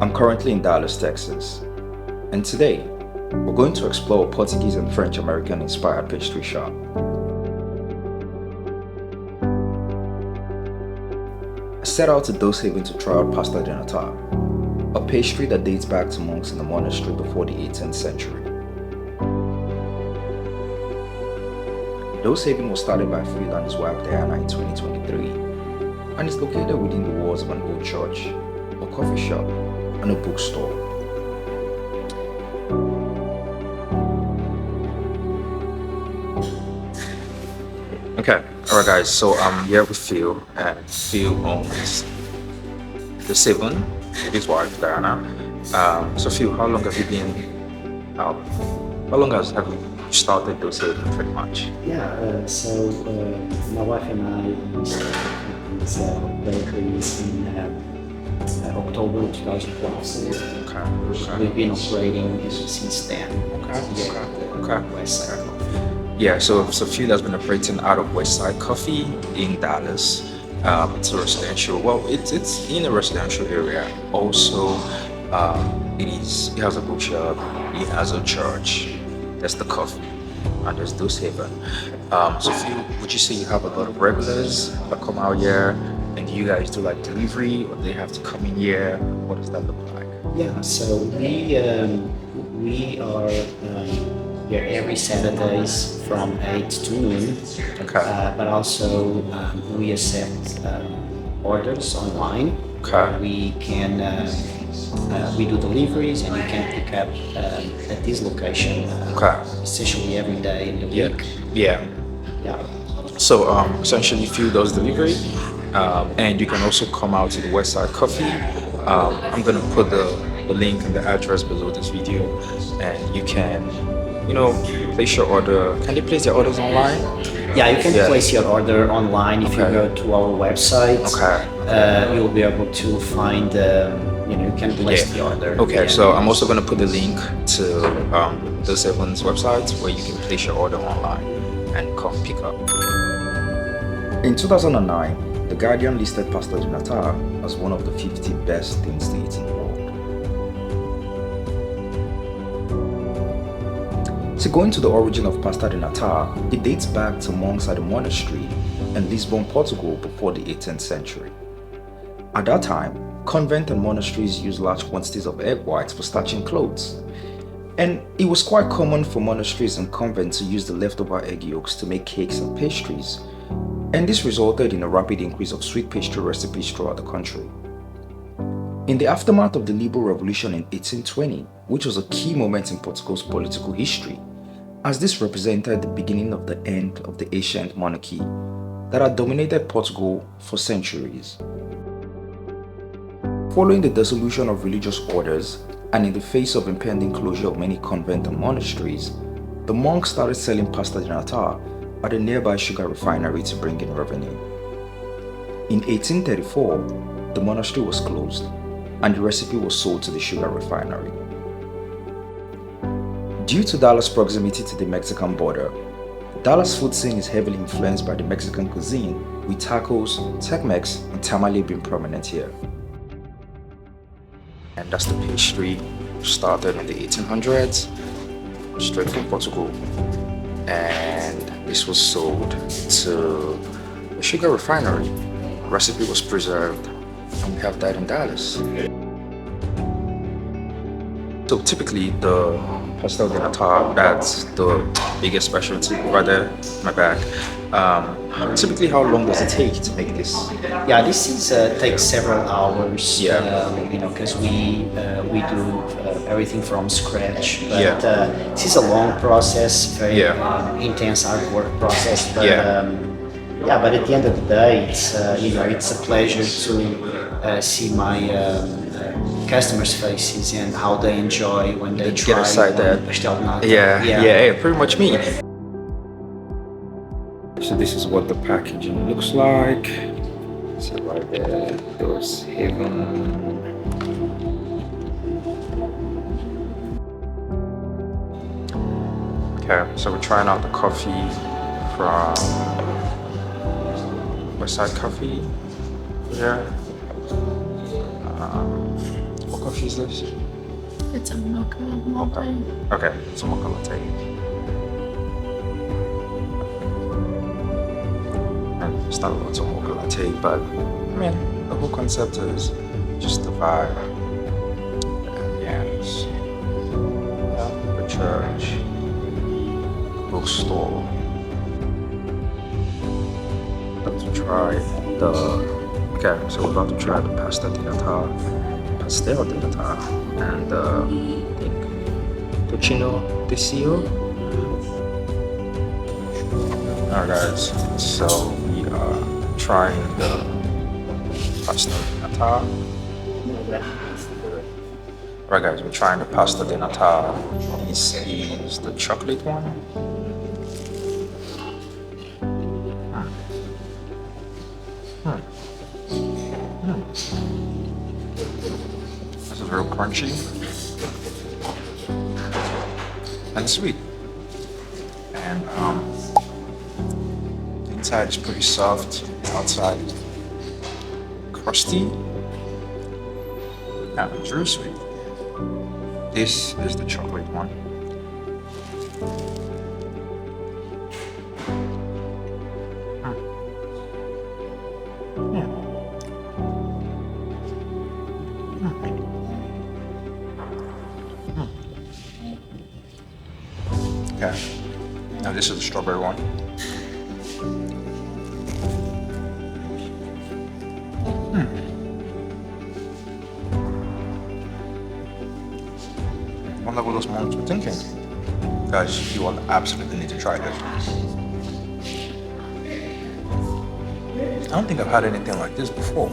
I'm currently in Dallas, Texas, and today we're going to explore a Portuguese and French American inspired pastry shop. I set out to Docehaven to try out pasta di Nata, a pastry that dates back to monks in the monastery before the 18th century. Docehaven was started by Phil and his wife Diana in 2023, and is located within the walls of an old church, a coffee shop, and a bookstore. Okay, alright guys, so I'm here with Phil, and Phil owns Docehaven with his wife Diana. So Phil, how long have you been, how long have you started Docehaven pretty much? My wife and I we started this bakeries in October 2012. So we've been operating since then. West Side. Yeah, so Phil has been operating out of West Side Coffee in Dallas. It's a residential. Well, it's in a residential area. Also, it has a bookshop. It has a church. There's the coffee, and there's Docehaven. So Phil, would you say you have a lot of regulars that come out here? And do you guys do like delivery, or they have to come in here? What does that look like? Yeah, so we are here every Saturdays from 8 to noon. Okay. But also we accept orders online. Okay. We do deliveries, and you can pick up at this location. Essentially every day in the week. Yeah. So essentially Phil does delivery, and you can also come out to the West Side Coffee. I'm gonna put the link and the address below this video, and you can place your order. Can they place their orders online? Yeah, you can place your order online if you go to our website. You'll be able to find you can place the order. So I'm also going to put the link to Docehaven's website where you can place your order online and come pick up. In 2009, The Guardian listed pasta di Nata as one of the 50 best things to eat in the world. So going to the origin of pasta di Nata, it dates back to monks at a monastery in Lisbon, Portugal before the 18th century. At that time, convent and monasteries used large quantities of egg whites for starching clothes. And it was quite common for monasteries and convents to use the leftover egg yolks to make cakes and pastries. And this resulted in a rapid increase of sweet pastry recipes throughout the country. In the aftermath of the Liberal Revolution in 1820, which was a key moment in Portugal's political history, as this represented the beginning of the end of the ancient monarchy that had dominated Portugal for centuries. Following the dissolution of religious orders and in the face of impending closure of many convents and monasteries, the monks started selling pasta di Nata at a nearby sugar refinery to bring in revenue. In 1834, the monastery was closed and the recipe was sold to the sugar refinery. Due to Dallas' proximity to the Mexican border, Dallas' food scene is heavily influenced by the Mexican cuisine, with tacos, Tex-Mex, and tamale being prominent here. And that's the pastry, started in the 1800s, straight from Portugal. And this was sold to a sugar refinery. The recipe was preserved, and we have that in Dallas. So typically the pasta di Nata, that's the biggest specialty right there, my bag. Typically, how long does it take to make this? Yeah, this takes several hours. Because we do everything from scratch. But this is a long process, very intense artwork process. But but at the end of the day, it's a pleasure to see my customers' faces and how they enjoy when they try pastel di Nata. Yeah, pretty much me. So this is what the packaging looks like. So right there, Docehaven. Okay, so we're trying out the coffee from West Side Coffee. Yeah. What coffee is this? It's a mocha latte. Okay, it's a mocha latte. And it's not a lot of mocha latte, but I mean, the whole concept is just the vibe. Ambience. The church. Bookstore. About to try so we're about to try the pastel di Nata, and I think tocino di Sio. Alright guys, so we are trying the pastel di Nata. Alright guys, we're trying the pastel di Nata. This is the chocolate one. This is real crunchy and sweet, and the inside is pretty soft, outside crusty, and it's real sweet. This is the chocolate one. Okay, now this is the strawberry one. I wonder what those moms were thinking. Guys, you all absolutely need to try this. I don't think I've had anything like this before.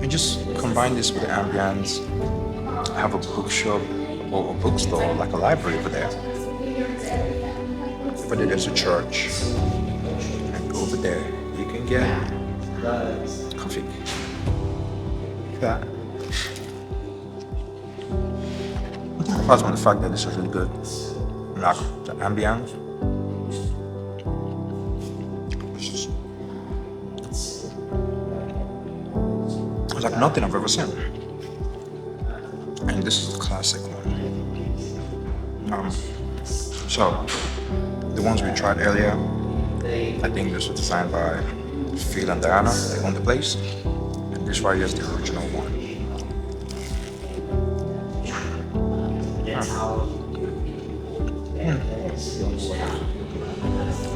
You just combine this with the ambience, have a bookshop or a bookstore, like a library over there. Over there, there's a church. And over there, you can get coffee. Look at that. Apart from the fact that this is really good, like the ambience. It's like nothing I've ever seen. And this is a classic one. So, the ones we tried earlier, I think this was designed by Phil and Diana. They own the place. And this right here is the original one.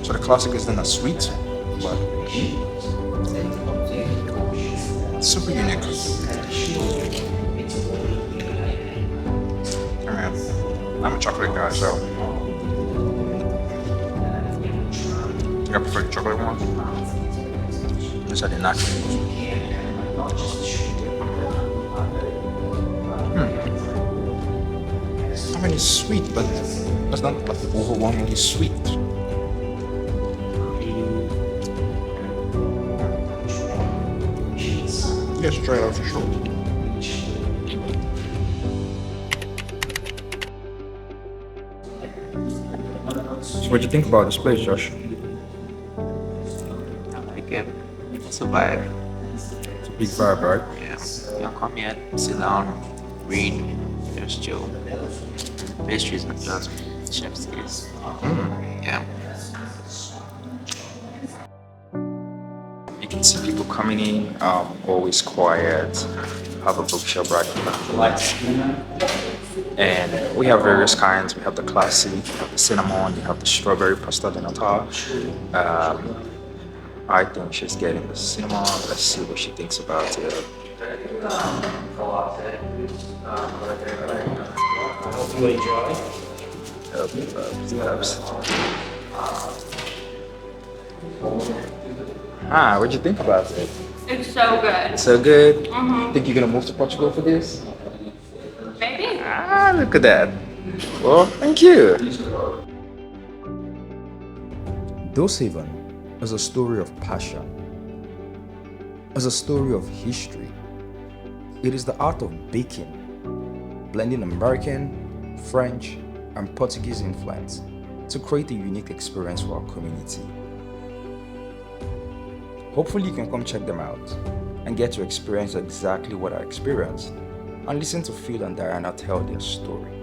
So the classic isn't as sweet, but it's super unique. I'm a chocolate guy, so I prefer the chocolate one. These are the Nata. I mean, it's sweet, but it's not like overwhelmingly sweet. Yes, try it out for sure. So what do you think about this place, Josh? I like it. It's a vibe. It's a big vibe, right? Yeah. You come here, sit down, read, just chill. Pastries and just chef's kiss. Yeah. You can see people coming in, always quiet, have a bookshop right there. And we have various kinds. We have the classic, we have the cinnamon, we have the strawberry pastel di Nata. I think she's getting the cinnamon. Let's see what she thinks about it. Hope you enjoy. What'd you think about it? It's so good. So good? Think you're gonna move to Portugal for this? Maybe. Look at that. Well, thank you. Docehaven is a story of passion. It's a story of history. It is the art of baking, blending American, French, and Portuguese influence to create a unique experience for our community. Hopefully you can come check them out and get to experience exactly what I experienced, and listen to Phil and Diana tell their story.